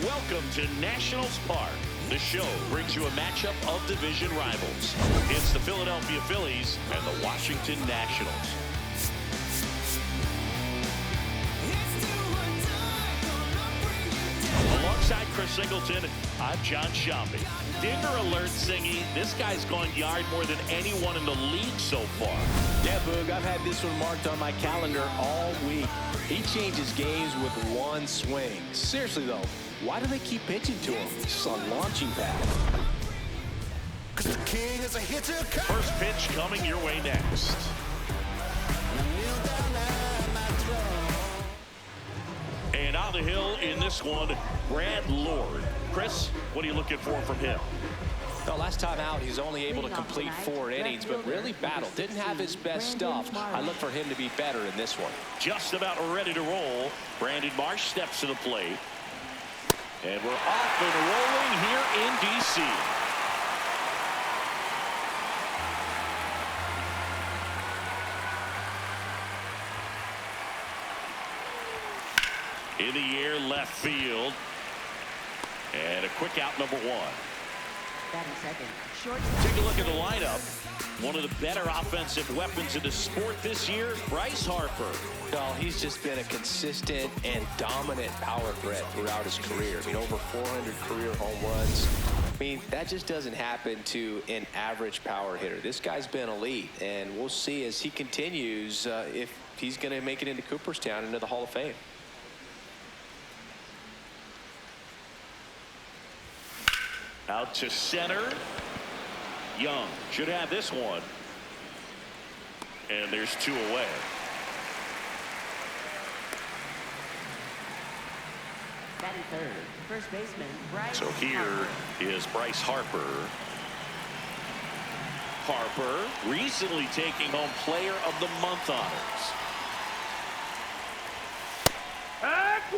welcome to Nationals Park. The show brings you a matchup of division rivals. It's the Philadelphia Phillies and the Washington Nationals. Alongside Chris Singleton, I'm John Shambi. Digger alert, Singy. This guy's gone yard more than anyone in the league so far. Yeah, Boog, I've had this one marked on my calendar all week. He changes games with one swing. Seriously, though, why do they keep pitching to him? It's a launching pad. First pitch coming your way next. And on the hill in this one, Brad Lord. Chris, what are you looking for from him? Well, last time out, he's only able to complete 4 innings, but really battled. Didn't have his best stuff. I look for him to be better in this one. Just about ready to roll. Brandon Marsh steps to the plate. And we're off and rolling here in D.C. In the air, left field. And a quick out, number 1. Take a look at the lineup. One of the better offensive weapons in the sport this year, Bryce Harper. Well, he's just been a consistent and dominant power threat throughout his career. I mean, over 400 career home runs. I mean, that just doesn't happen to an average power hitter. This guy's been elite, and we'll see as he continues if he's going to make it into Cooperstown, into the Hall of Fame. Out to center. Young should have this one. And there's 2 away. Batting third, first baseman Bryce. So here is Bryce Harper. Harper recently taking home Player of the Month honors.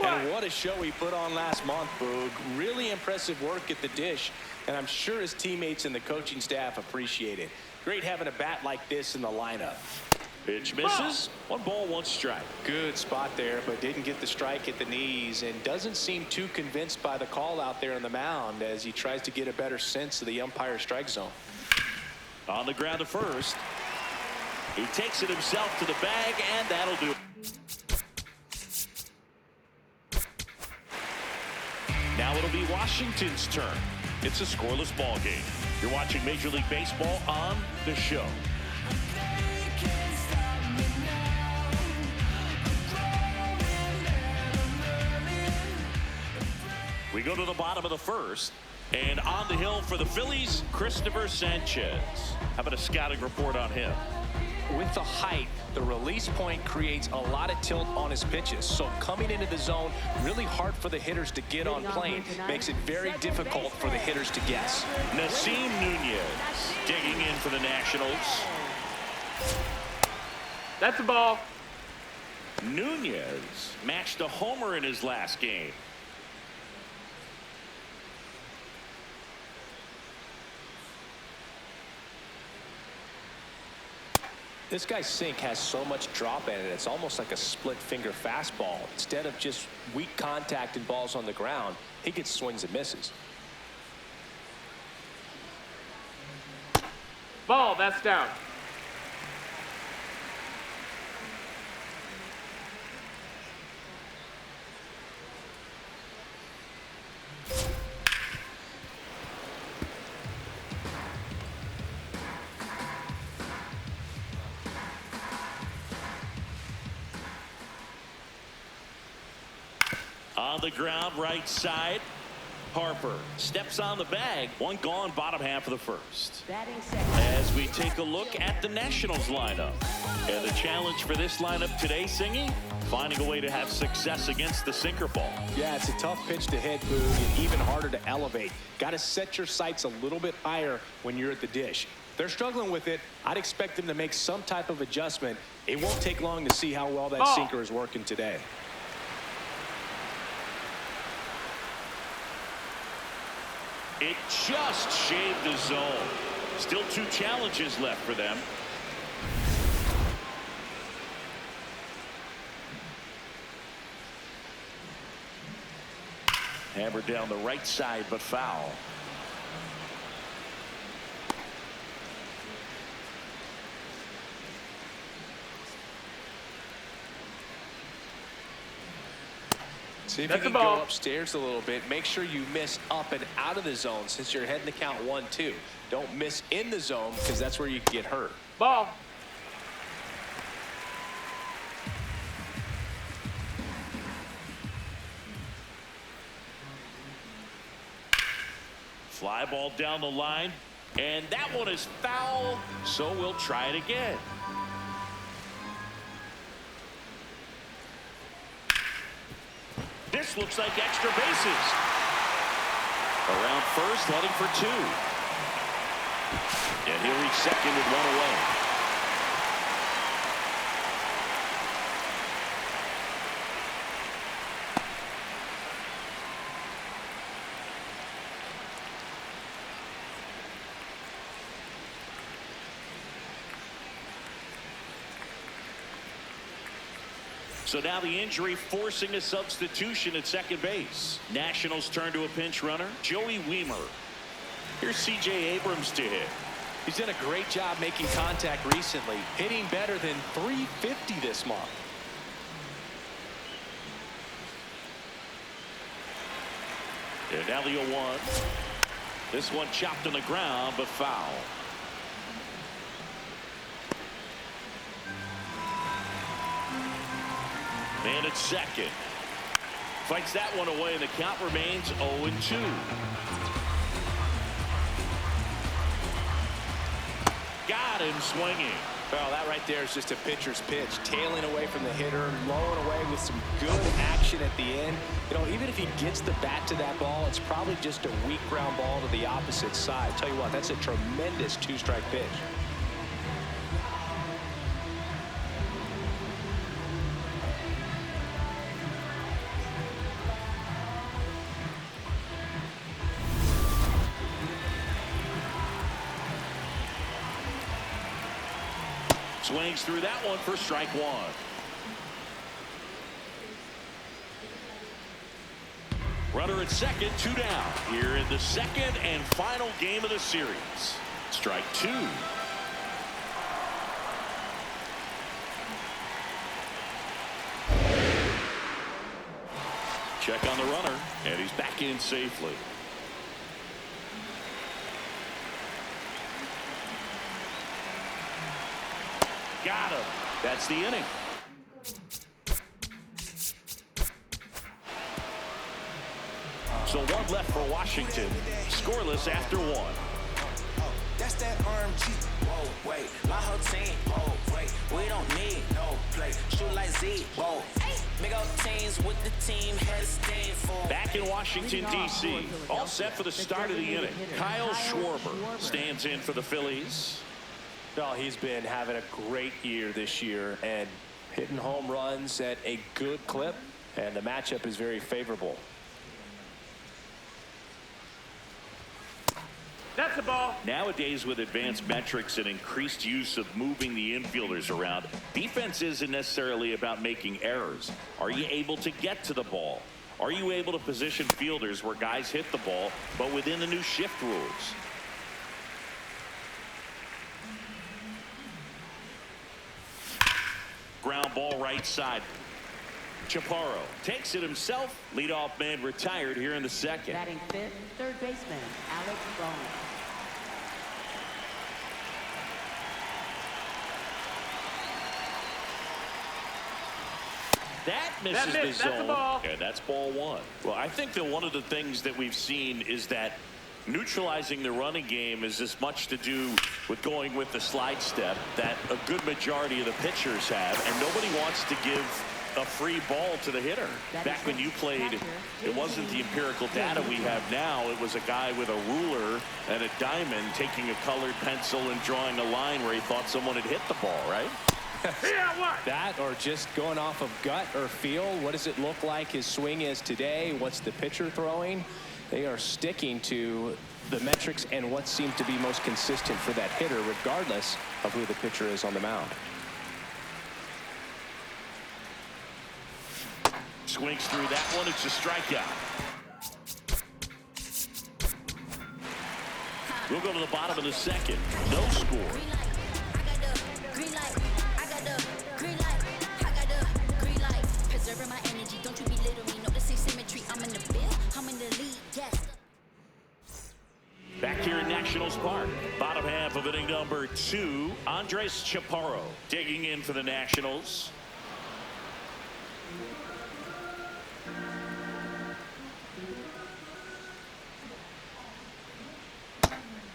And what a show he put on last month, Boog. Really impressive work at the dish, and I'm sure his teammates and the coaching staff appreciate it. Great having a bat like this in the lineup. Pitch misses. 1 ball, 1 strike. Good spot there, but didn't get the strike at the knees and doesn't seem too convinced by the call out there on the mound as he tries to get a better sense of the umpire strike zone. On the ground to first. He takes it himself to the bag, and that'll do it. Now it'll be Washington's turn. It's a scoreless ball game. You're watching Major League Baseball on The Show. We go to the bottom of the first. And on the hill for the Phillies, Christopher Sanchez. How about a scouting report on him? With the height, the release point creates a lot of tilt on his pitches. So coming into the zone, really hard for the hitters to get on plane. Makes it very difficult for the hitters to guess. Nasim Nunez digging in for the Nationals. That's a ball. Nunez matched a homer in his last game. This guy's sink has so much drop in it, it's almost like a split finger fastball. Instead of just weak contact and balls on the ground, he gets swings and misses. Ball, that's down. On the ground, right side. Harper steps on the bag. 1 gone, bottom half of the first. Batting second. As we take a look at the Nationals lineup. And the challenge for this lineup today, Singy, finding a way to have success against the sinker ball. Yeah, it's a tough pitch to hit, Boog, and even harder to elevate. Got to set your sights a little bit higher when you're at the dish. They're struggling with it. I'd expect them to make some type of adjustment. It won't take long to see how well that sinker is working today. It just shaved the zone. Still 2 challenges left for them. Hammered down the right side, but foul. See if you can go upstairs a little bit. Make sure you miss up and out of the zone since you're heading to count 1-2. Don't miss in the zone because that's where you can get hurt. Ball. Fly ball down the line, and that one is foul, so we'll try it again. This looks like extra bases. Around first, heading for 2. And he'll reach second with 1 away. So now the injury forcing a substitution at second base. Nationals turn to a pinch runner, Joey Weimer. Here's C.J. Abrams to hit. He's done a great job making contact recently, hitting better than .350 this month. And now the 0-1. This one chopped on the ground, but foul. Man at second. Fights that one away, and the count remains 0-2. Got him swinging. Well, that right there is just a pitcher's pitch. Tailing away from the hitter, lowing away with some good action at the end. You know, even if he gets the bat to that ball, it's probably just a weak ground ball to the opposite side. Tell you what, that's a tremendous 2-strike pitch. Swings through that one for strike 1. Runner at second, 2 down. Here in the second and final game of the series. Strike 2. Check on the runner, and he's back in safely. Got him. That's the inning. So 1 left for Washington. Scoreless after 1. That's that RMG. Whoa, wait. My whole team. Whoa, wait. We don't need no play. Shoot like Z. Whoa. Big old teams with the team. Head of steam for. Back in Washington, D.C. All set for the start of the inning. Kyle Schwarber stands in for the Phillies. Well, he's been having a great year this year and hitting home runs at a good clip, and the matchup is very favorable. That's a ball. Nowadays, with advanced metrics and increased use of moving the infielders around, defense isn't necessarily about making errors. Are you able to get to the ball? Are you able to position fielders where guys hit the ball, but within the new shift rules? Ground ball right side. Chaparro takes it himself. Leadoff man retired here in the second. Batting fifth, third baseman, Alex Bowman. That misses the That's zone. a ball. And that's ball 1. Well, I think that one of the things that we've seen is that neutralizing the running game is as much to do with going with the slide step that a good majority of the pitchers have, and nobody wants to give a free ball to the hitter. Back when you played, it wasn't the empirical data we have now. It was a guy with a ruler and a diamond taking a colored pencil and drawing a line where he thought someone had hit the ball, right? Yeah, what? That or just going off of gut or feel. What does it look like his swing is today? What's the pitcher throwing? They are sticking to the metrics and what seems to be most consistent for that hitter, regardless of who the pitcher is on the mound. Swings through that one. It's a strikeout. We'll go to the bottom of the second. No score. Green light, I got the green light. I got the green light. I got the green light. Preserving my energy, don't you belittle me. No, this ain't symmetry. I'm in the field, I'm in the lead, yes. Back here in Nationals Park, bottom half of inning number 2, Andres Chaparro digging in for the Nationals.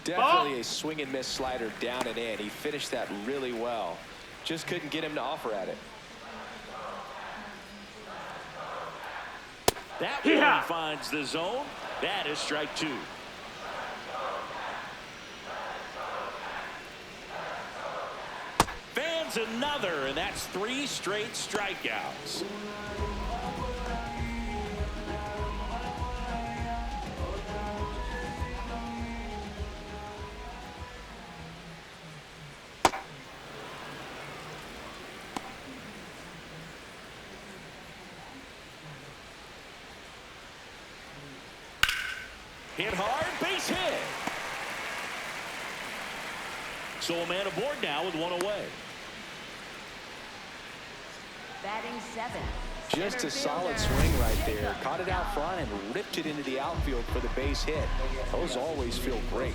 Definitely a swing and miss slider down and in. He finished that really well. Just couldn't get him to offer at it. That one finds the zone. That is strike 2. Fans another, and that's 3 straight strikeouts. Hit hard, base hit. So a man aboard now with 1 away. Batting 7. Just a solid swing right there. Caught it out front and ripped it into the outfield for the base hit. Those always feel great.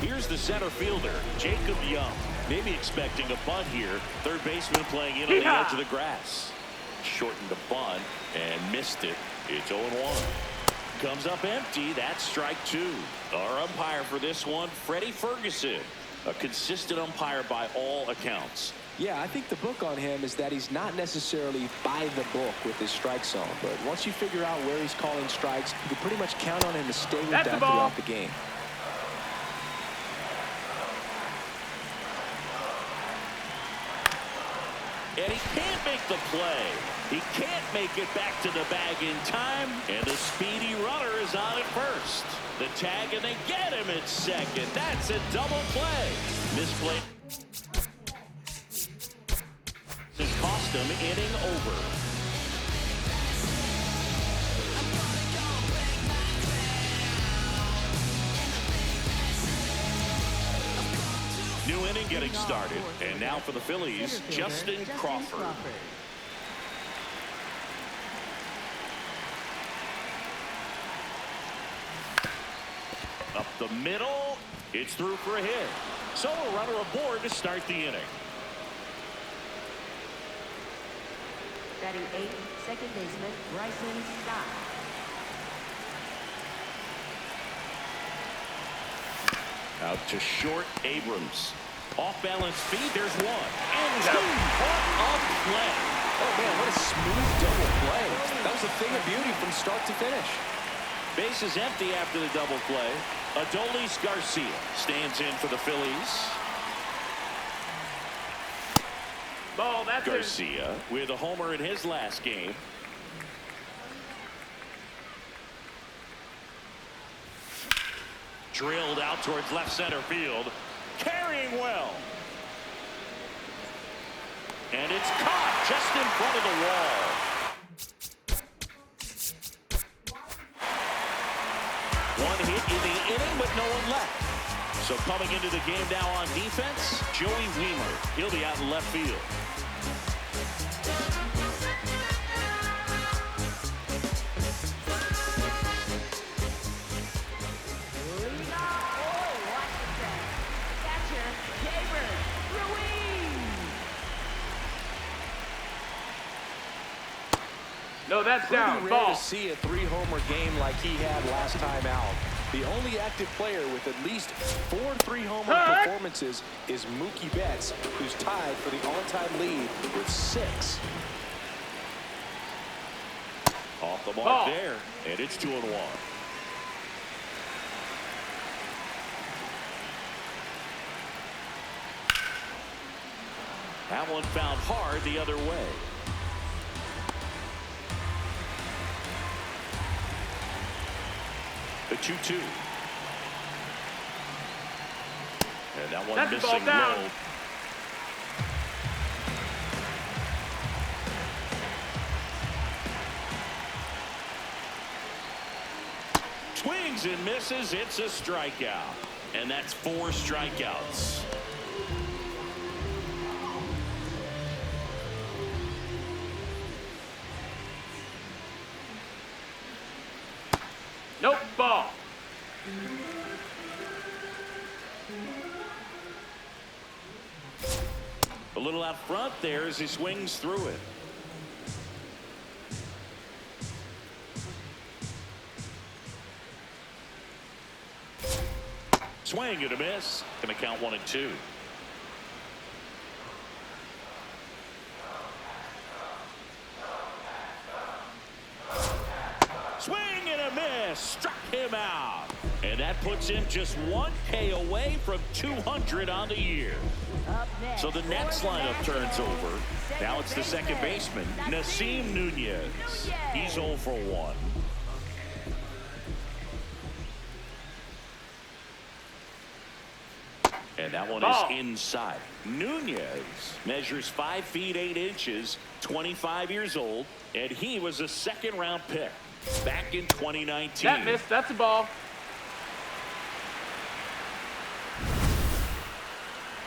Here's the center fielder, Jacob Young. Maybe expecting a bunt here. Third baseman playing in on the edge of the grass. Shortened the bunt and missed it. It's 0-1. Comes up empty. That's strike 2. Our umpire for this one, Freddie Ferguson. A consistent umpire by all accounts. Yeah, I think the book on him is that he's not necessarily by the book with his strike zone. But once you figure out where he's calling strikes, you can pretty much count on him to stay with that throughout the game. And he can't make the play. He can't make it back to the bag in time. And the speedy runner is on at first. The tag, and they get him at second. That's a double play. Misplay. This cost him inning over. New inning getting started. And now for the Phillies, Justin Crawford. Up the middle. It's through for a hit. So a runner aboard to start the inning. Batting 8, second baseman Bryson Stott. Out to short, Abrams. Off balance feed, there's 1. And 2. What a play. Oh, man, what a smooth double play. That was a thing of beauty from start to finish. Base is empty after the double play. Adolis Garcia stands in for the Phillies. Ball, that's Garcia with a homer in his last game. Drilled out towards left center field. Carrying well. And it's caught just in front of the wall. One hit in the inning, but no one left. So coming into the game now on defense, Joey Wiemer. He'll be out in left field. No, that's down. Pretty rare Ball. to see a 3-homer game like he had last time out. The only active player with at least 4 3-homer performances is Mookie Betts, who's tied for the all-time lead with 6. Off the mark Ball. there, and it's 2-1. That one found hard the other way. The 2-2. And that one That's the ball missing down. low. swings and misses. It's a strikeout. And that's 4 strikeouts. Nope, ball. A little out front there as he swings through it. Swing and a miss. Going to count 1-2. Swing and a miss. Struck him out. And that puts him just 1K away from 200 on the year. So the next lineup turns over. Now it's the second baseman, Nasim Nunez. He's 0 for 1. And that one is inside. Nunez measures 5 feet 8 inches, 25 years old, and he was a second-round pick back in 2019. That missed. That's a ball.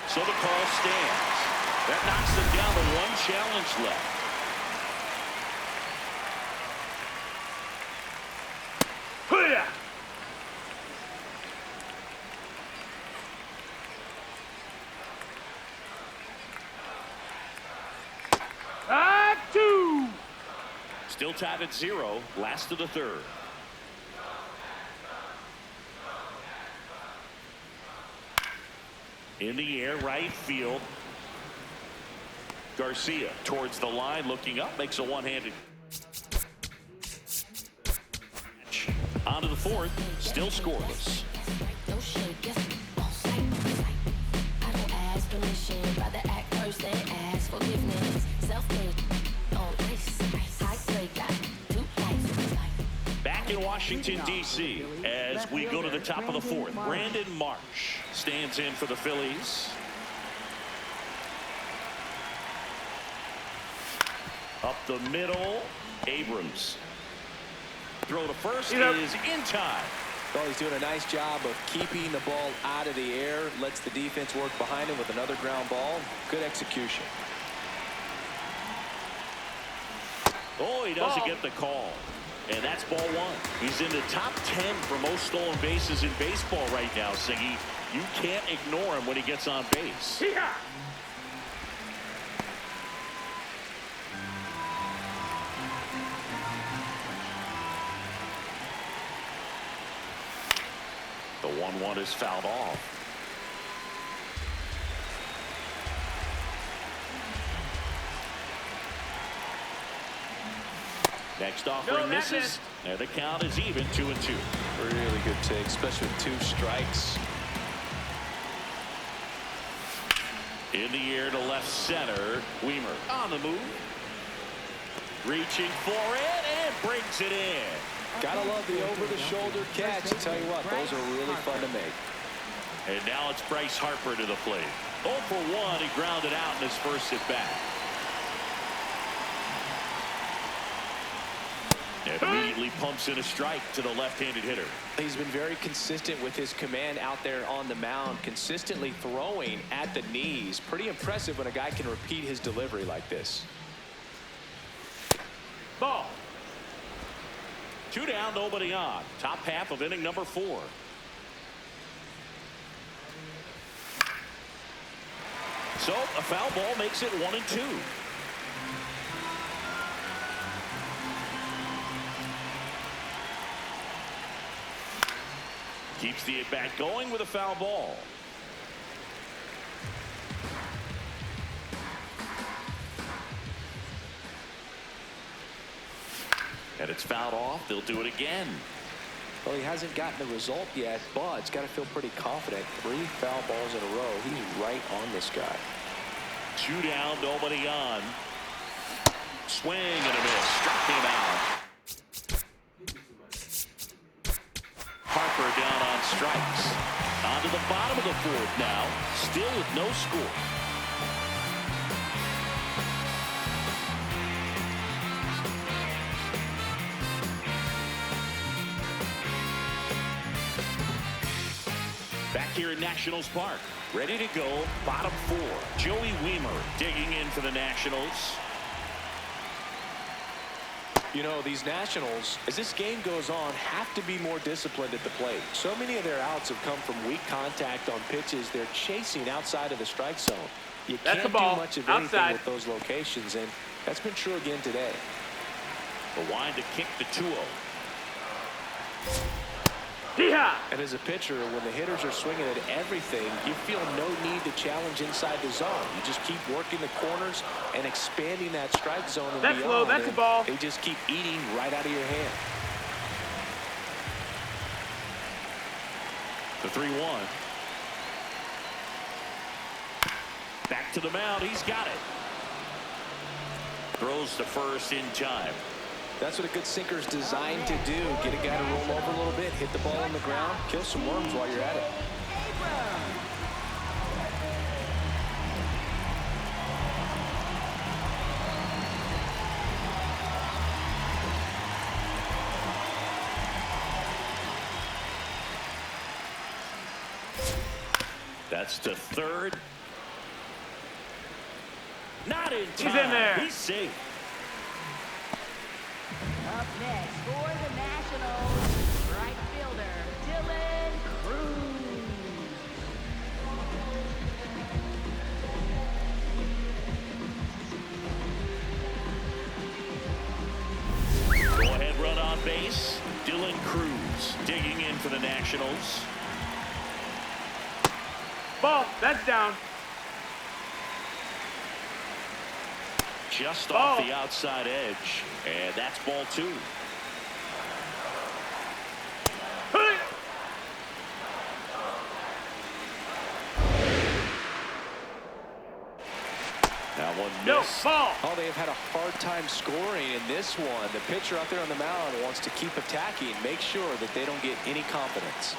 So the call stands. That knocks them down to 1 challenge left. Hoo-yah! Two. Still tied at 0. Last of the third. In the air, right field. Garcia towards the line, looking up, makes a one-handed. On to the fourth, still scoreless. Back in Washington, D.C. as we go to the top of the fourth. Brandon Marsh stands in for the Phillies. Up the middle, Abrams. Throw to first is in time. Well, he's doing a nice job of keeping the ball out of the air. Lets the defense work behind him with another ground ball. Good execution. Oh, he doesn't get the call. And that's ball 1. He's in the top 10 for most stolen bases in baseball right now, Siggy. You can't ignore him when he gets on base. Yeah. The 1-1 is fouled off. Next offering misses. And the count is even 2-2. Really good take, especially with 2 strikes. In the air to left center. Weimer on the move. Reaching for it and brings it in. Gotta love the over-the-shoulder catch. I tell you what, those are really fun to make. And now it's Bryce Harper to the plate. 0 for 1. He grounded out in his first at bat. Immediately pumps in a strike to the left-handed hitter. He's been very consistent with his command out there on the mound, consistently throwing at the knees. Pretty impressive when a guy can repeat his delivery like this. Ball. 2 down, nobody on. Top half of inning number 4. So a foul ball makes it 1-2. Keeps the at-bat going with a foul ball. And it's fouled off. They'll do it again. Well, he hasn't gotten the result yet, but he's got to feel pretty confident. 3 foul balls in a row. He's right on this guy. 2 down, nobody on. Swing and a miss. Struck him out. Harper down on strikes. On to the bottom of the 4th now. Still with no score. here in Nationals Park. Ready to go, bottom 4. Joey Weimer digging in for the Nationals. You know, these Nationals, as this game goes on, have to be more disciplined at the plate. So many of their outs have come from weak contact on pitches they're chasing outside of the strike zone. You can't do much of anything with those locations, and that's been true again today. The wind to kick the 2-0. And as a pitcher, when the hitters are swinging at everything, you feel no need to challenge inside the zone. You just keep working the corners and expanding that strike zone and beyond. Low. That's a ball. They just keep eating right out of your hand. The 3-1. Back to the mound. He's got it. Throws to first in time. That's what a good sinker is designed to do. Get a guy to roll over a little bit, hit the ball on the ground, kill some worms while you're at it. That's to third. Not in time. He's in there. He's safe. Up next for the Nationals, right fielder Dylan Cruz. Go-ahead run on base. Dylan Cruz digging in for the Nationals. Ball. That's down. Just off the outside edge. And that's ball 2. That one missed. Ball. Oh, they have had a hard time scoring in this one. The pitcher out there on the mound wants to keep attacking, make sure that they don't get any confidence.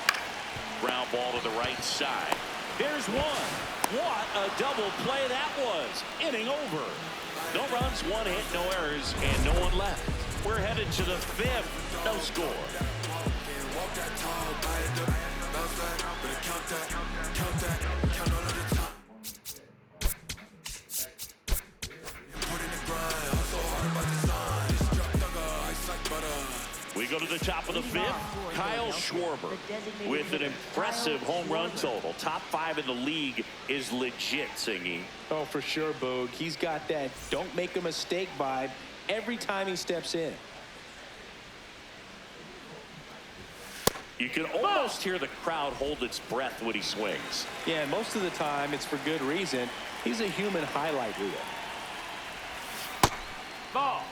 Ground ball to the right side. Here's one. What a double play that was. Inning over. No runs, 1 hit, no errors, and no one left. We're headed to the 5th. No score. We go to the top of the 5th. Kyle Schwarber with an impressive home run total. Top 5 in the league is legit, Singy. Oh, for sure, Boog. He's got that don't make a mistake vibe every time he steps in. You can almost hear the crowd hold its breath when he swings. Yeah, and most of the time it's for good reason. He's a human highlight reel. Ball.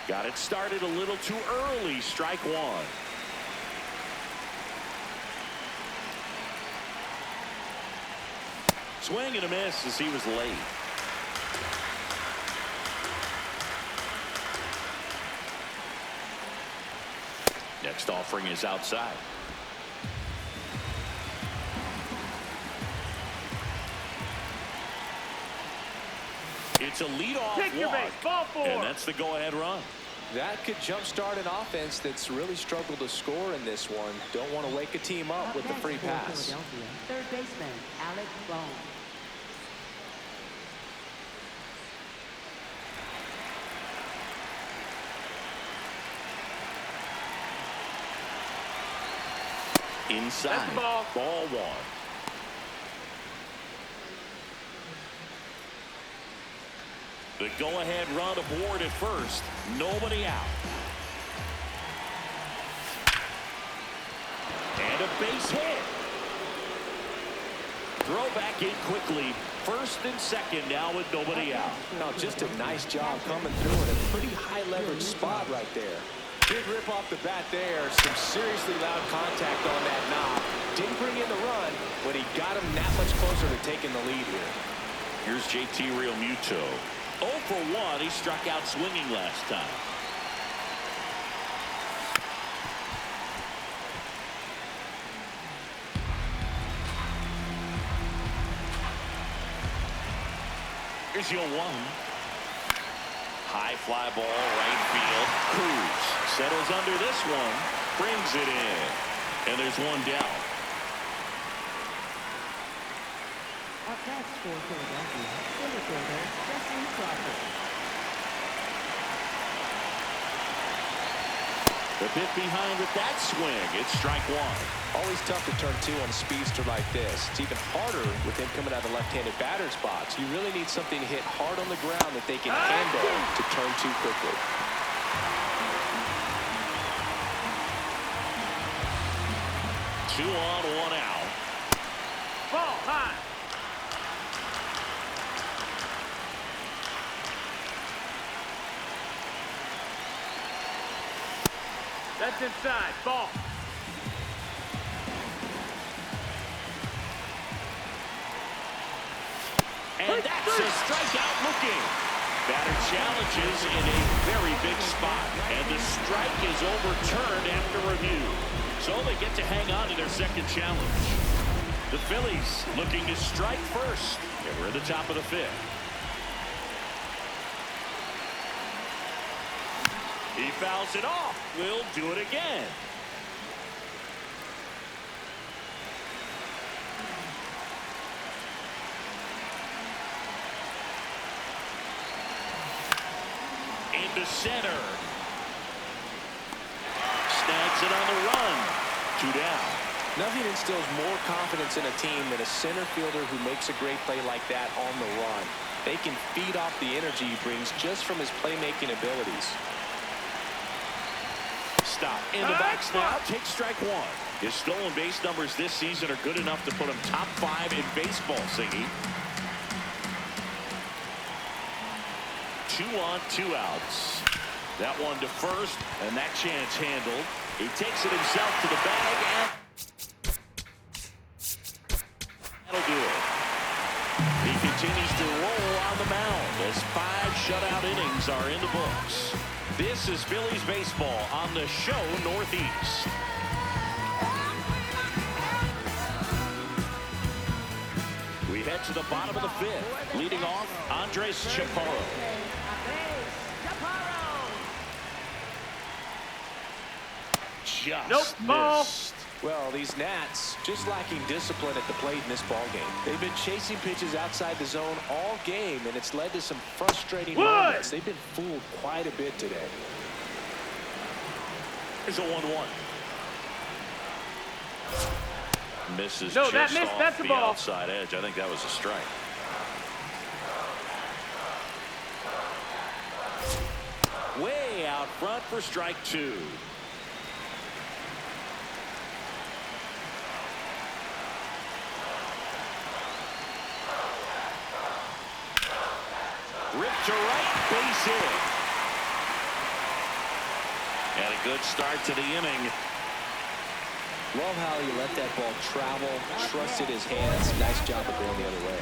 Got it started a little too early. Strike 1. Swing and a miss as he was late. Next offering is outside. It's a leadoff walk, ball 4. and that's the go-ahead run. That could jumpstart an offense that's really struggled to score in this one. Don't want to wake a team up with the free pass. Philadelphia, third baseman Alec Bohm. Inside. That's the ball. Ball 1. The go-ahead run aboard at first. Nobody out. And a base hit. Throw back in quickly. First and second now with nobody out. No, just a nice job coming through in a pretty high leverage spot right there. Big rip off the bat there. Some seriously loud contact on that knob. Didn't bring in the run, but he got him that much closer to taking the lead here. Here's JT Realmuto. 0 for 1. He struck out swinging last time. Here's your 1. High fly ball, right field. Cruz settles under this one, brings it in, and there's one down. Up next for Philadelphia, center fielder Justin Crawford. The bit behind with that swing. It's strike one. Always tough to turn two on a speedster like this. It's even harder with him coming out of the left-handed batter's box. You really need something to hit hard on the ground that they can handle to turn two quickly. Two on, one out. Ball high. That's inside. Ball. And that's a strikeout looking. Batter challenges in a very big spot. And the strike is overturned after review. So they get to hang on to their second challenge. The Phillies looking to strike first. And we're at the top of the fifth. He fouls it off. We'll do it again. Into center. Snags it on the run. Two down. Nothing instills more confidence in a team than a center fielder who makes a great play like that on the run. They can feed off the energy he brings just from his playmaking abilities. Stop. In the box now. Take strike one. His stolen base numbers this season are good enough to put him top 5 in baseball, Siggy. 2 on, 2 outs. That one to first, and that chance handled. He takes it himself to the bag, and that'll do it. He continues to roll on the mound as 5 shutout innings are in the books. This is Phillies baseball on the show Northeast. We head to the bottom of the fifth. Leading off, Andres Chaparro. Just Nope, ball. missed. Well, these Nats just lacking discipline at the plate in this ballgame. They've been chasing pitches outside the zone all game, and it's led to some frustrating moments. They've been fooled quite a bit today. Here's a 1-1. Misses No, just that missed. off That's a the ball. outside edge. I think that was a strike. Way out front for strike 2. Ripped to right, base hit. And a good start to the inning. Love how he let that ball travel, trusted his hands. Nice job of going the other way.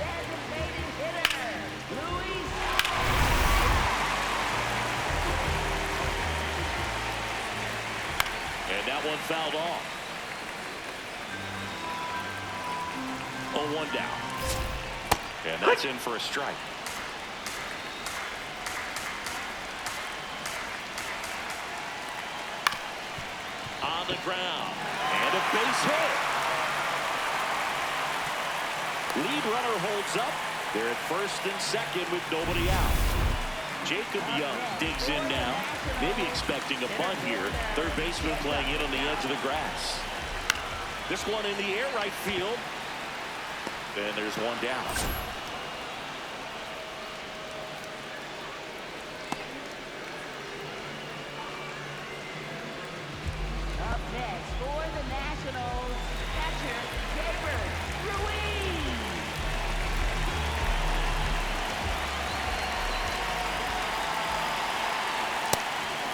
And that one fouled off. 0-1 down. And that's in for a strike. On the ground. And a base hit. Lead runner holds up. They're at first and second with nobody out. Jacob Young digs in now. Maybe expecting a bunt here. Third baseman playing in on the edge of the grass. This one in the air, right field. And there's one down. Up next for the Nationals, catcher Gabriel Ruiz.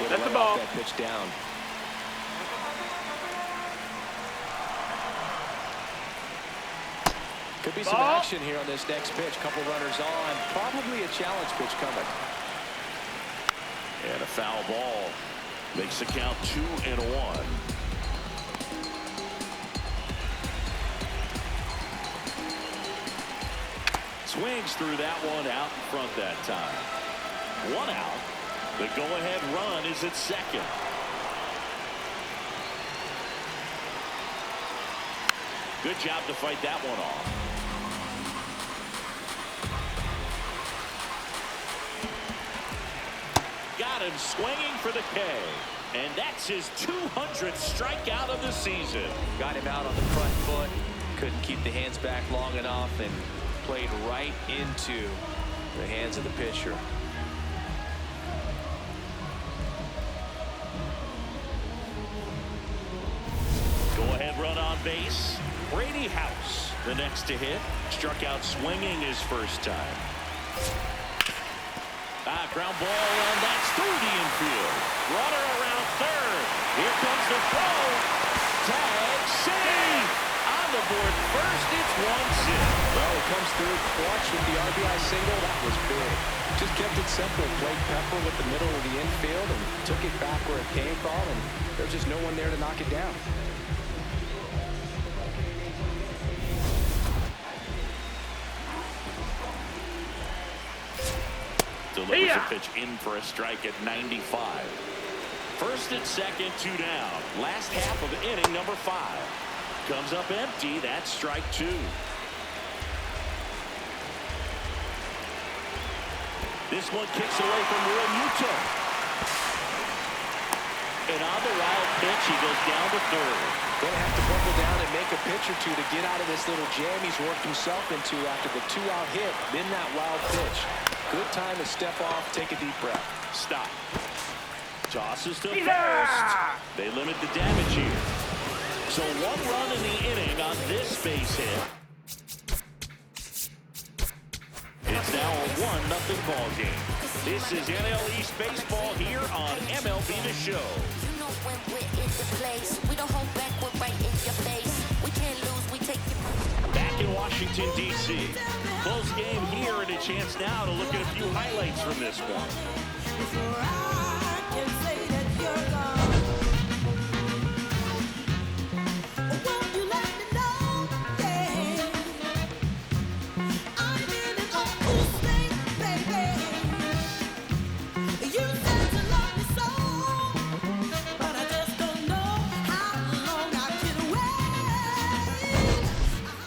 That's the Let ball. that pitch down. Could be some Ball. action here on this next pitch. Couple runners on. Probably a challenge pitch coming. And a foul ball makes the count 2-1. Swings through that one out in front that time. 1 out. The go-ahead run is at second. Good job to fight that one off. Got him swinging for the K. And that's his 200th strikeout of the season. Got him out on the front foot. Couldn't keep the hands back long enough and played right into the hands of the pitcher. Go-ahead run on base. Brady House, the next to hit. Struck out swinging his first time. Ground ball, and that's through the infield. Runner around third. Here comes the throw. Tag, save. On the board first, it's 1-0. Well, it comes through clutch with the RBI single. That was big. Just kept it simple. Played Pepper with the middle of the infield and took it back where it came from, and there's just no one there to knock it down. Delivers a pitch in for a strike at 95. First and second, 2 down. Last half of inning number 5. Comes up empty. That's strike 2. This one kicks away from Real Muto. And on the wild pitch, he goes down to third. Going to have to buckle down and make a pitch or two to get out of this little jam he's worked himself into after the 2-out hit. Then that wild pitch. Good time to step off, take a deep breath. Stop. Tosses to first. They limit the damage here. So 1 run in the inning on this base hit. It's now a 1-0 ball game. This is NL East baseball here on MLB The Show. You know when we're in the place, we don't hold back, we're right in your face. We can't lose, we take it. Back in Washington, D.C. Close game here and a chance now to look at a few highlights from this one.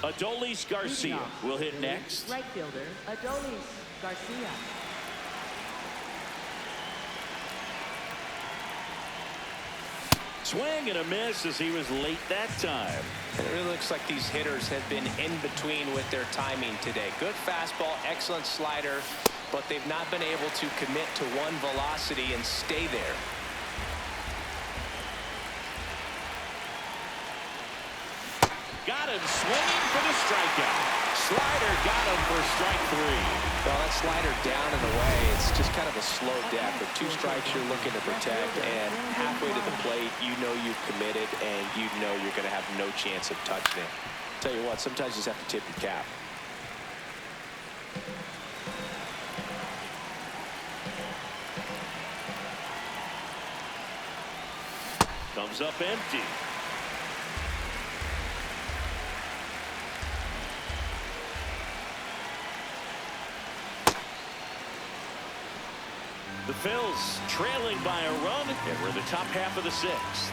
Adolis Garcia will hit next. Right fielder, Adolis Garcia. Swing and a miss as he was late that time. And it really looks like these hitters have been in between with their timing today. Good fastball, excellent slider, but they've not been able to commit to one velocity and stay there. Got him swinging for the strikeout. Slider got him for strike 3. Well, that slider down and away, it's just kind of a slow death. With 2 strikes you're looking to protect, and halfway to the plate, you know you've committed, and you know you're going to have no chance of touching it. Tell you what, sometimes you just have to tip your cap. Comes up empty. The Phils trailing by a run, and we're in the top half of the 6th.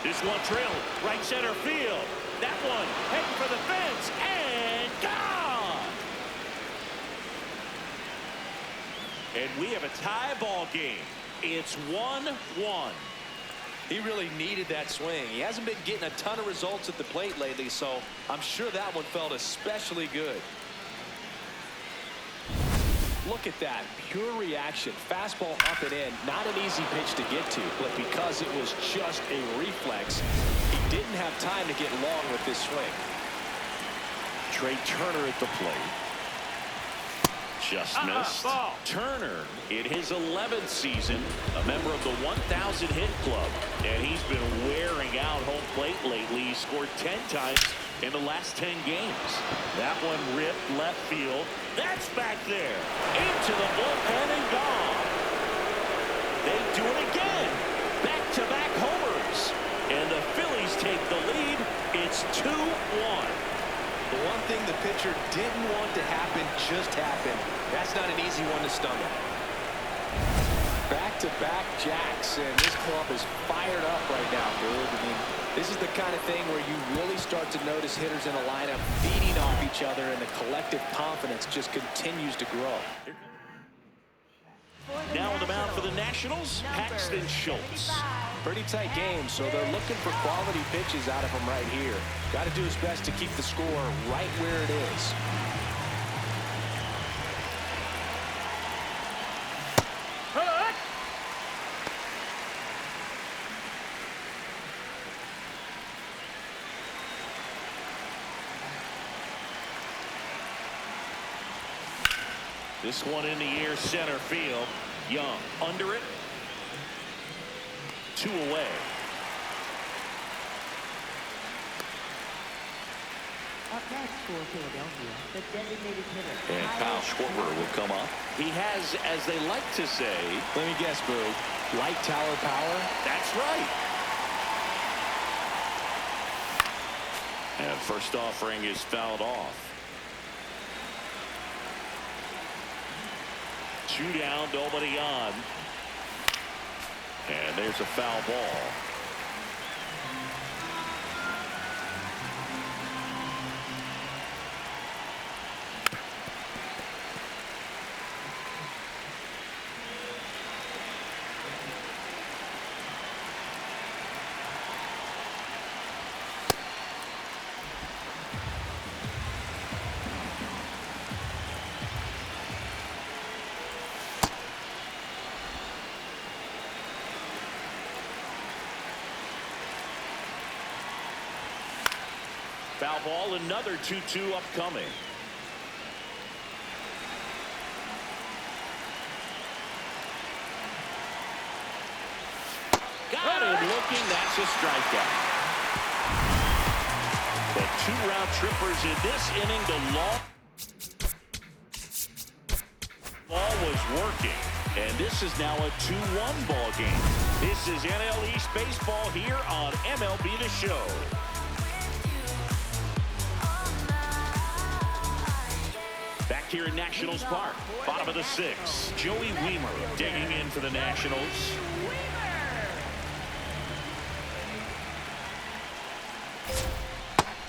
This one trailed right center field. That one heading for the fence and gone. And we have a tie ball game. It's 1-1. He really needed that swing. He hasn't been getting a ton of results at the plate lately, so I'm sure that one felt especially good. Look at that, pure reaction. Fastball up and in, not an easy pitch to get to, but because it was just a reflex, he didn't have time to get long with this swing. Trey Turner at the plate. Just missed. Ball. Turner in his 11th season, a member of the 1,000 hit club, and he's been wearing out home plate lately. He scored 10 times in the last 10 games. That one ripped left field. That's back there. Into the bullpen and gone. They do it again. Back-to-back homers. And the Phillies take the lead. It's 2-1. The one thing the pitcher didn't want to happen just happened. That's not an easy one to stomach. Back-to-back jacks, and this club is fired up right now, dude. I mean, this is the kind of thing where you really start to notice hitters in a lineup feeding off each other, and the collective confidence just continues to grow. Now on the mound for the Nationals, Paxton Schultz. Pretty tight game, so they're looking for quality pitches out of him right here. Got to do his best to keep the score right where it is. This one in the air, center field. Young under it. 2 away. Up next for Philadelphia, the designated hitter. And Kyle Schwarber will come up. He has, as they like to say, Let me guess, Boo. Light tower power? that's right. And first offering is fouled off. 2 down, nobody on. And there's a foul ball. Foul ball, another 2-2 upcoming. Got him looking. That's a strikeout. The 2-round trippers in this inning. The long ball was working. And this is now a 2-1 ball game. This is NL East baseball here on MLB The Show. Back here in Nationals Park, bottom of the 6th. Joey Wiemer digging in for the Nationals.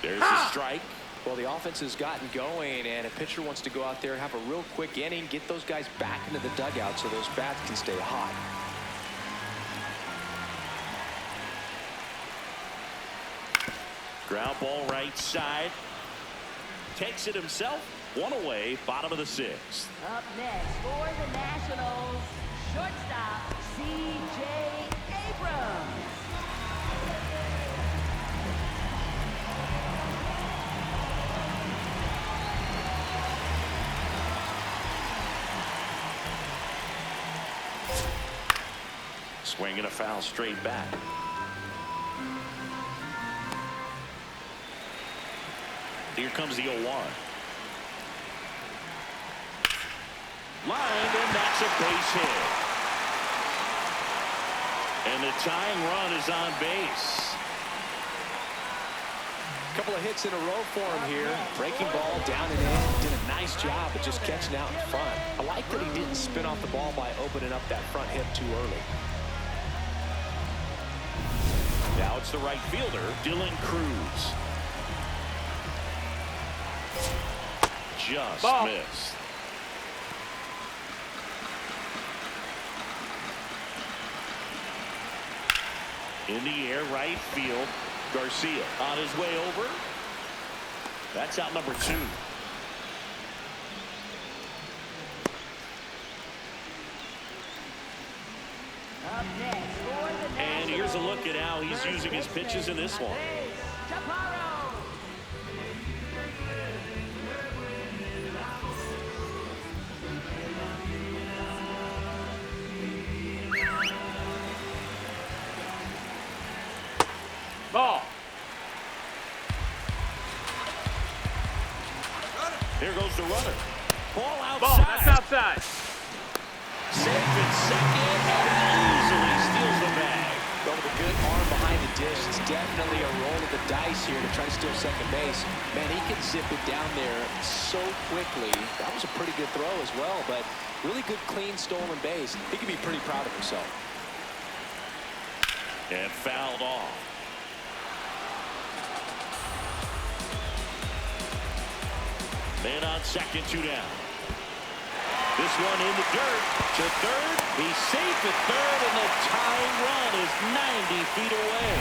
There's the strike. Well, the offense has gotten going, and a pitcher wants to go out there and have a real quick inning, get those guys back into the dugout so those bats can stay hot. Ground ball right side. Takes it himself. 1 away, bottom of the 6th. Up next for the Nationals, shortstop C.J. Abrams. Swinging a foul straight back. Here comes the 0-1. Lined, and that's a base hit. And the tying run is on base. A couple of hits in a row for him here. Breaking ball down and in. Did a nice job of just catching out in front. I like that he didn't spin off the ball by opening up that front hip too early. Now it's the right fielder, Dylan Cruz. Just Ball. missed. In the air, right field. Garcia on his way over. That's out number 2. Up next for the And here's a look at how he's using his pitches in this one. Chaparro. Ball. There goes the runner. Ball outside. Ball. That's outside. Safe at second, and he easily steals the bag. But with a good arm behind the dish, it's definitely a roll of the dice here to try to steal second base. Man, he can zip it down there so quickly. That was a pretty good throw as well, but really good, clean, stolen base. He can be pretty proud of himself. And fouled off. Man on second, 2 down. This one in the dirt to third. He's safe at third, and the tying run is 90 feet away.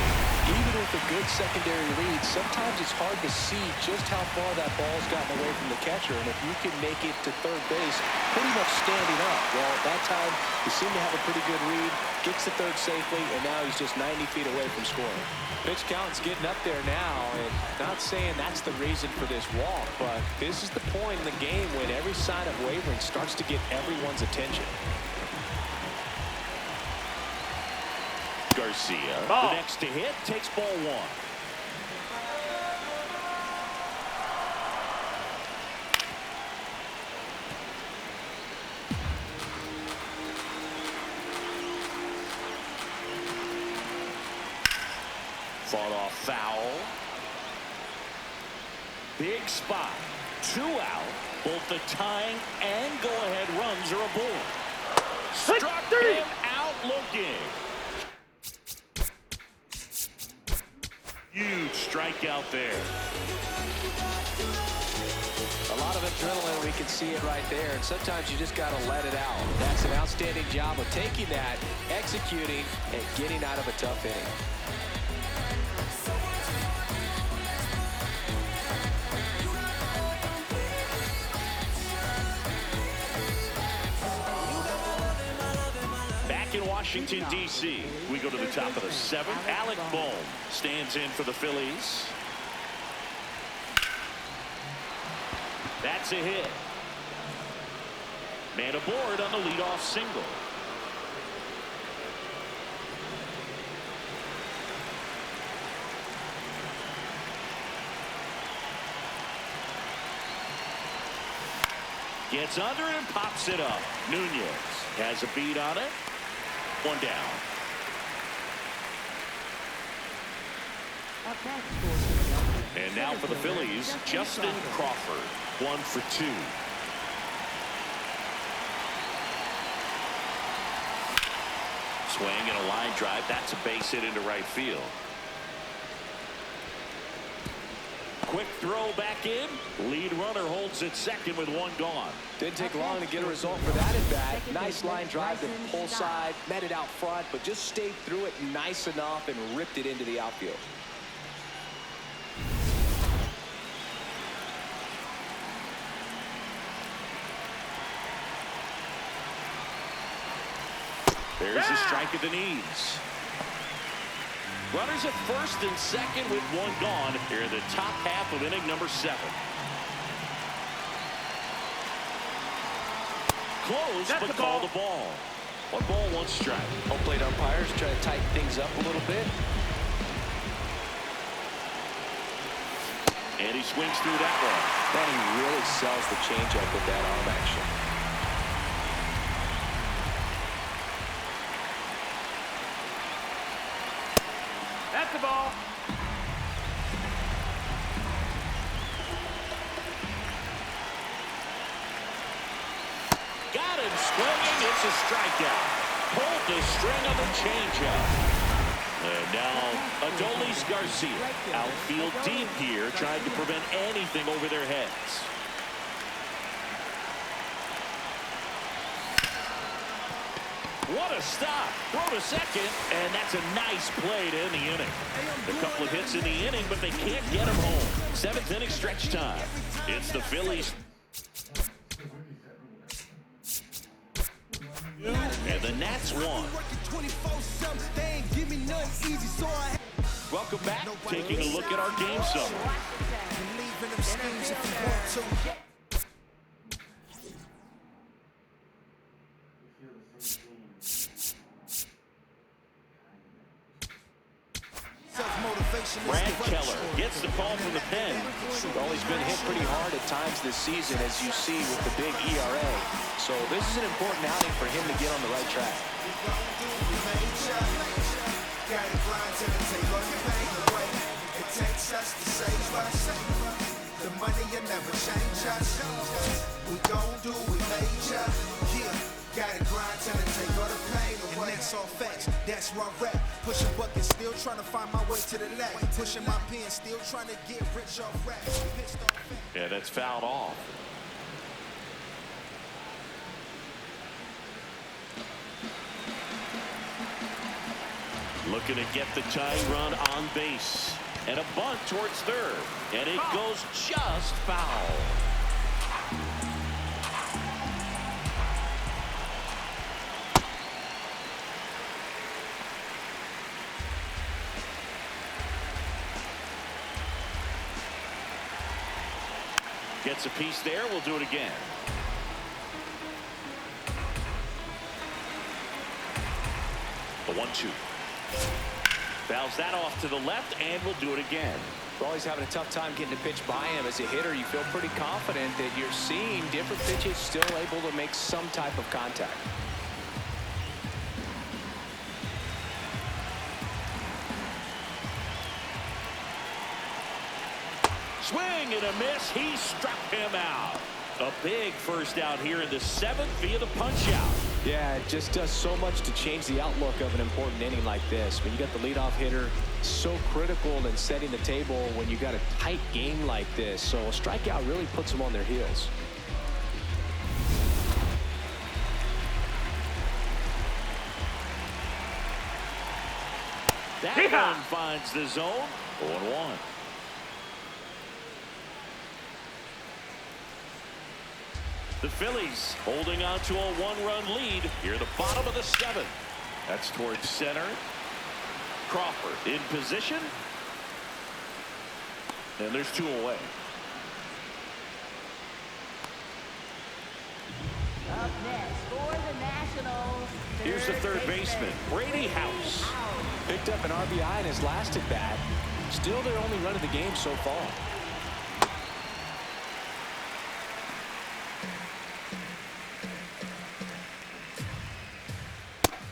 Even with a good secondary lead, sometimes it's hard to see just how far that ball's gotten away from the catcher. And if you can make it to third base pretty much standing up, well, that time he seemed to have a pretty good read, gets to third safely, and now he's just 90 feet away from scoring. Pitch count's getting up there now, and not saying that's the reason for this walk, but this is the point in the game when every sign of wavering starts to get everyone's attention. Garcia, Ball. the next to hit, takes ball 1. Fought off foul. Big spot. 2 out. Both the tying and go-ahead runs are aboard. Struck him out looking. Huge strikeout there. A lot of adrenaline, we can see it right there, and sometimes you just got to let it out. That's an outstanding job of taking that, executing, and getting out of a tough inning. In Washington, D.C., we go to the top of the 7th. Alec Bohm stands in for the Phillies. That's a hit. Man aboard on the leadoff single. Gets under it and pops it up. Nunez has a beat on it. 1 down. And now for the Phillies, Justin Crawford, 1 for 2. Swing and a line drive. That's a base hit into right field. Quick throw back in. Lead runner holds at second with 1 gone. Didn't take long to get a result for that at bat. Nice line drive to pull side, met it out front, but just stayed through it nice enough and ripped it into the outfield. There's a strike at the knees. Runners at first and second with 1 gone here in the top half of inning number 7. Close, but call the ball. 1 ball, 1 strike. Home plate umpires try to tighten things up a little bit. And he swings through that one. Man, he really sells the changeup with that arm action. That's the ball. Got him swinging. It's a strikeout. Pulled the string of a changeup. And now Adolis Garcia, outfield deep here, trying to prevent anything over their heads. What a stop. Throw to second, and that's a nice play to end the inning. A couple of hits in the inning, but they can't get him home. 7th inning stretch time. It's the Phillies. And the Nats won. Welcome back. Taking a look at our game summary. Brad Keller gets the call from the pen. Well, he's been hit pretty hard at times this season, as you see with the big ERA. So this is an important outing for him to get on the right track. takes us to save us. The money will never change us. We gon' do we major. Yeah, gotta grind till it take all the pain away. And that's all facts, that's raw rap. Pushing buckets, still trying to find my way to the lab. Pushing my pen, still trying to get rich off rap. Yeah, that's fouled off. Looking to get the tying run on base. And a bunt towards third. And it goes just foul. Gets a piece there. We'll do it again. The 1-2. Fouls that off to the left, and we'll do it again. We're always having a tough time getting a pitch by him. As a hitter, you feel pretty confident that you're seeing different pitches still able to make some type of contact. Swing and a miss. He struck him out. A big first out here in the 7th via the punch out. Yeah, it just does so much to change the outlook of an important inning like this. When you got the leadoff hitter, so critical in setting the table when you got a tight game like this. So a strikeout really puts them on their heels. That one finds the zone. 0-1. The Phillies holding on to a 1-run lead here at the bottom of the 7th. That's towards center. Crawford in position. And there's 2 away. Up next for the Nationals. Here's the third baseman, Brady House. Picked up an RBI in his last at bat. Still their only run of the game so far.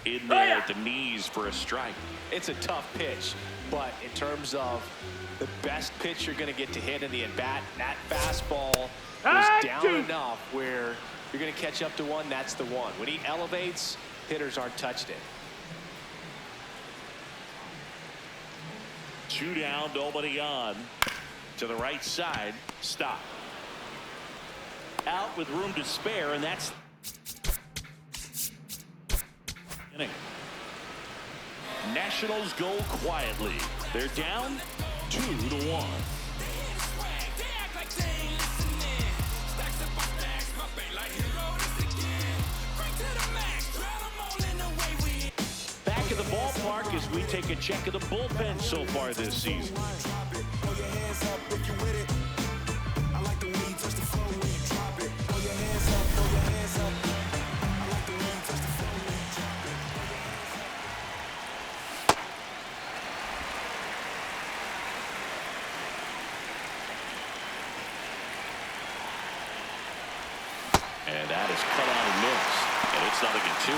In there at the knees for a strike. It's a tough pitch, but in terms of the best pitch you're going to get to hit in the at-bat, that fastball is down enough where you're going to catch up to one. That's the one. When he elevates, hitters aren't touched it. 2 down, nobody on. To the right side, stop. Out with room to spare, and that's inning. Nationals go quietly. They're down 2-1. Back at the ballpark as we take a check of the bullpen so far this season. And that is cut out and missed. And it's 0-2.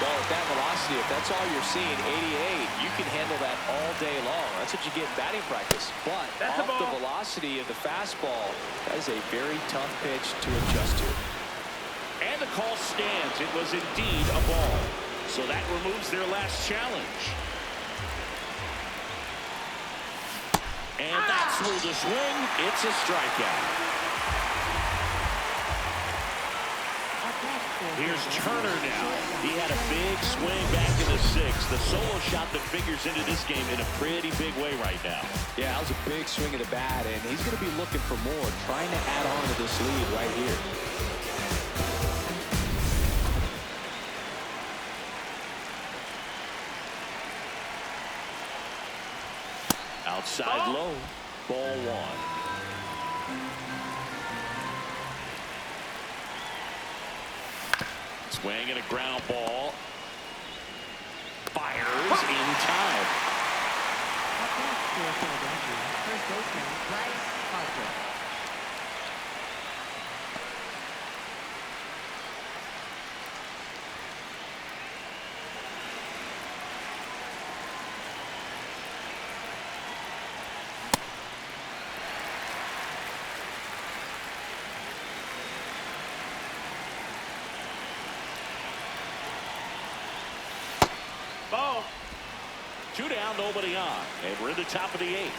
Well, at that velocity, if that's all you're seeing, 88, you can handle that all day long. That's what you get in batting practice. But off the velocity of the fastball, that is a very tough pitch to adjust to. And the call stands. It was indeed a ball. So that removes their last challenge. And that's through the swing. It's a strikeout. Here's Turner now. He had a big swing back in the 6th. The solo shot that figures into this game in a pretty big way right now. Yeah, that was a big swing of the bat, and he's going to be looking for more, trying to add on to this lead right here. Outside low, ball 1. Swing and a ground ball. Fires in time. First baseman, Bryce Harper. Ball. 2 down, nobody on. And we're in the top of the 8th.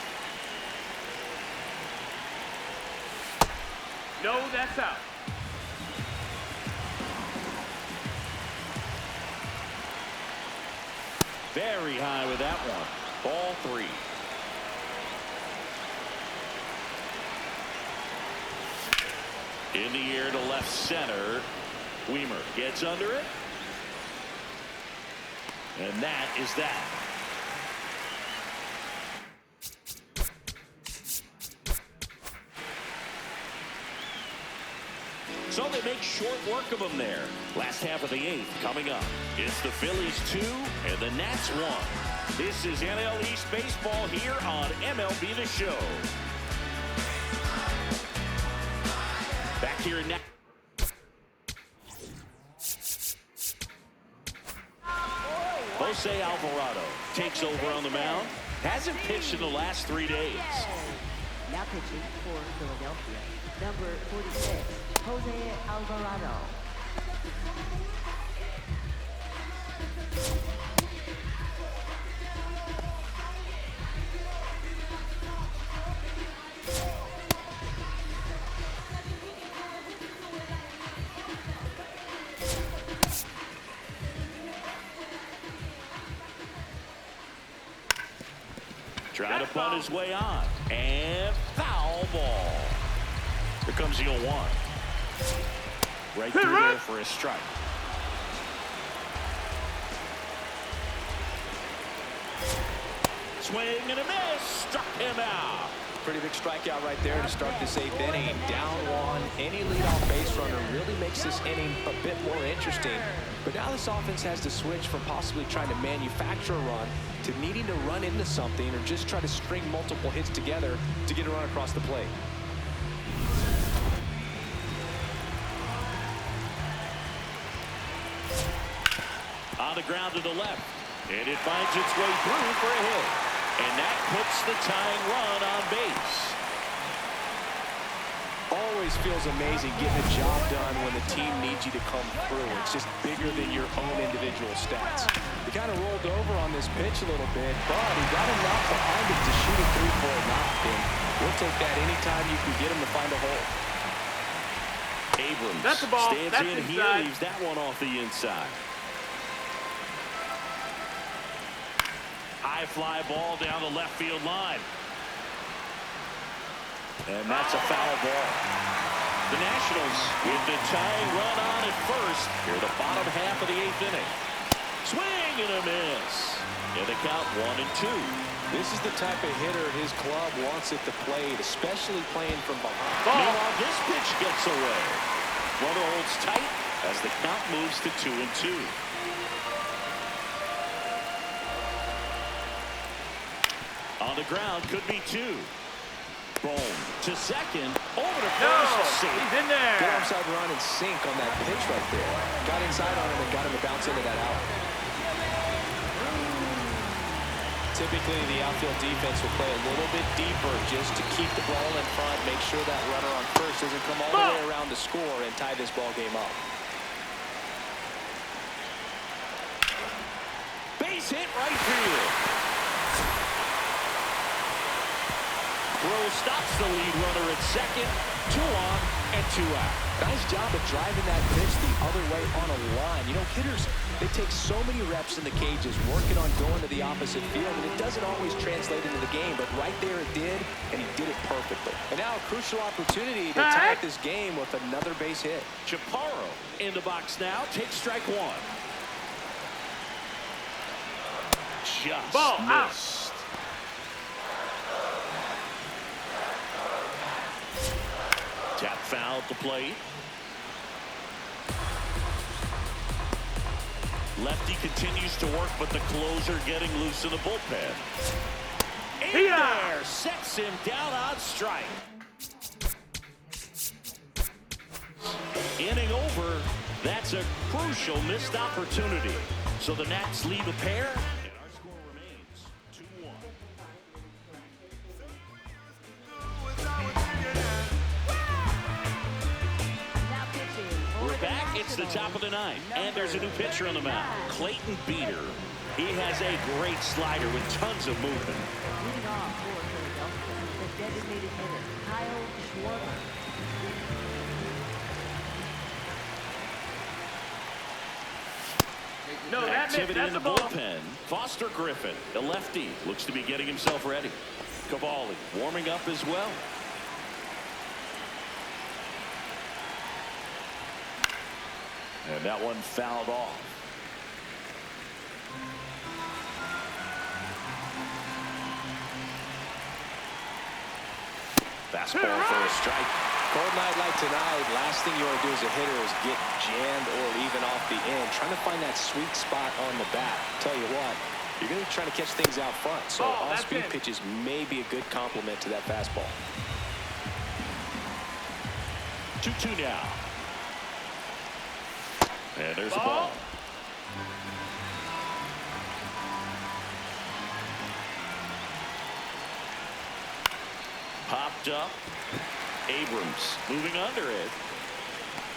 No, that's out. Very high with that one. Ball 3. In the air to left center. Weimer gets under it. And that is that. So they make short work of them there. Last half of the 8th coming up. It's the Phillies 2 and the Nats 1. This is NL East Baseball here on MLB The Show. Back here in Nats. Jose Alvarado takes over on the mound. Hasn't pitched in the last 3 days. Now pitching for Philadelphia, number 46, Jose Alvarado. Trying to bunt his way on. And foul ball. Here comes the 0-1. Right through there for a strike. Swing and a miss. Struck him out. Pretty big strikeout right there to start this 8th inning. Down 1. Any leadoff base runner really makes this inning a bit more interesting. But now this offense has to switch from possibly trying to manufacture a run to needing to run into something or just try to string multiple hits together to get a run across the plate. On the ground to the left. And it finds its way through for a hit. And that puts the tying run on base. Always feels amazing getting a job done when the team needs you to come through. It's just bigger than your own individual stats. He kind of rolled over on this pitch a little bit, but he got enough behind it to shoot it through for a knock. And we'll take that anytime you can get him to find a hole. Abrams That's the ball. stands That's in. He inside. leaves that one off the inside. High fly ball down the left field line. And that's a foul ball. The Nationals with the tying run on at first. Here the bottom half of the 8th inning. Swing and a miss. And the count 1-2. This is the type of hitter his club wants at the plate, especially playing from behind. Meanwhile, this pitch gets away. Runner holds tight as the count moves to 2-2. On the ground, could be 2. Boom. To second. Over to first. Safe. He's in there. Good onside run and sink on that pitch right there. Got inside on him and got him to bounce into that out. Typically, the outfield defense will play a little bit deeper just to keep the ball in front, make sure that runner on first doesn't come all the way around to score and tie this ball game up. Base hit right field. Throw stops the lead runner at second. 2 on and 2 out. Nice job of driving that pitch the other way on a line. You know, hitters, they take so many reps in the cages working on going to the opposite field, and it doesn't always translate into the game, but right there it did, and he did it perfectly. And now a crucial opportunity to tie up this game with another base hit. Chaparro in the box now. Takes strike 1. Just Ball out. missed. Tap foul at the plate. Lefty continues to work, but the closer getting loose in the bullpen. In there, sets him down on strike. Inning over. That's a crucial missed opportunity. So the Nats leave a pair, and our score remains 2-1. Now pitching for We're the back. It's the the top of the ninth, and there's a new pitcher on the mound, Clayton Beeter. He has a great slider with tons of movement. Leading off for Philadelphia, the designated hitter, Kyle Schwarber. No, Activity that's in the a ball. bullpen. Foster Griffin, the lefty, looks to be getting himself ready. Cavalli warming up as well. And that one fouled off. Fastball for a strike. Cold night like tonight, last thing you want to do as a hitter is get jammed or even off the end. Trying to find that sweet spot on the bat. Tell you what, you're going to be trying to catch things out front. So off-speed pitches may be a good complement to that fastball. 2-2 now. And there's a ball. Popped up. Abrams moving under it.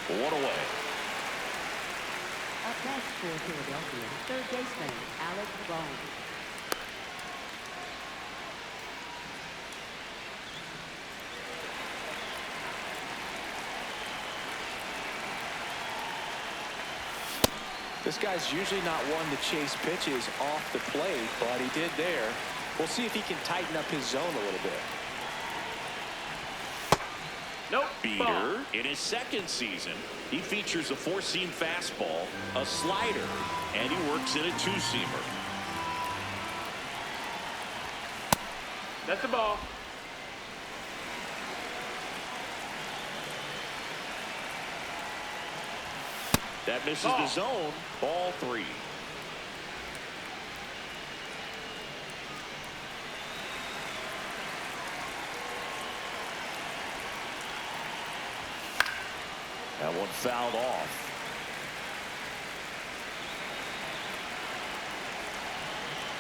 One away. Up next for Philadelphia, third baseman, Alec Bohm. This guy's usually not one to chase pitches off the plate, but he did there. We'll see if he can tighten up his zone a little bit. Nope. Beeter in his second season. He features a four-seam fastball, a slider, and he works in a two-seamer. That's the ball. That misses the zone. Ball 3. That one fouled off.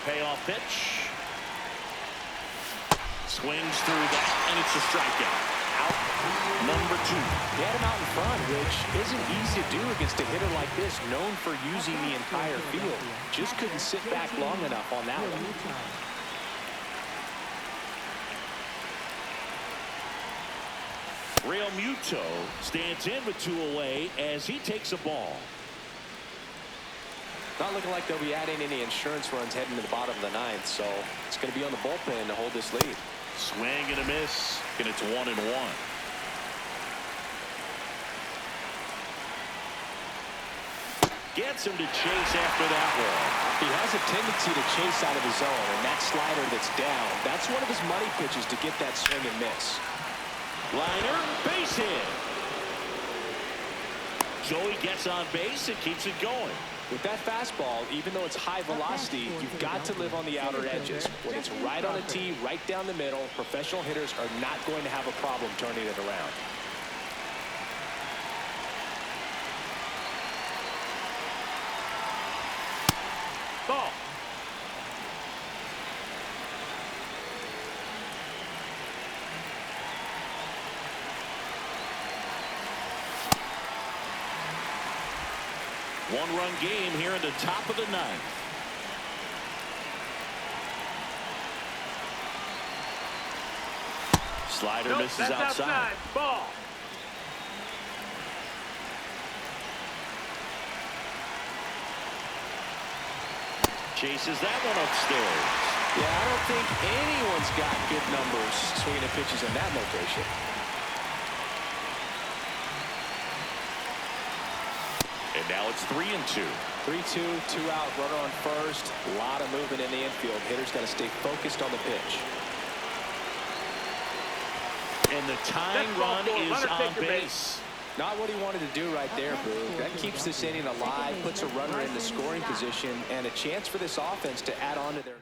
Payoff pitch. Swings through that, and it's a strikeout. Out number 2. He had him out in front, which isn't easy to do against a hitter like this, known for using the entire field. Just couldn't sit back long enough on that one. Real Muto stands in with 2 away as he takes a ball. Not looking like they'll be adding any insurance runs heading to the bottom of the ninth, so it's going to be on the bullpen to hold this lead. Swing and a miss, and it's 1-1. Gets him to chase after that one. He has a tendency to chase out of his zone, and that slider that's down, that's one of his money pitches to get that swing and miss. Liner, base hit. Joey gets on base and keeps it going. With that fastball, even though it's high velocity, you've got to live on the outer edges. When it's right on a tee, right down the middle, professional hitters are not going to have a problem turning it around. Ball. One-run game here in the top of the ninth. Slider misses that's outside. Ball. Chases that one upstairs. Yeah, I don't think anyone's got good numbers swinging at pitches in that location. And now it's 3-2. 3-2, 2 out, runner on first. A lot of movement in the infield. Hitter's got to stay focused on the pitch. And the tying run is on base. Not what he wanted to do right there, Boog. That keeps this inning alive, puts a runner in the scoring position, and a chance for this offense to add on to their...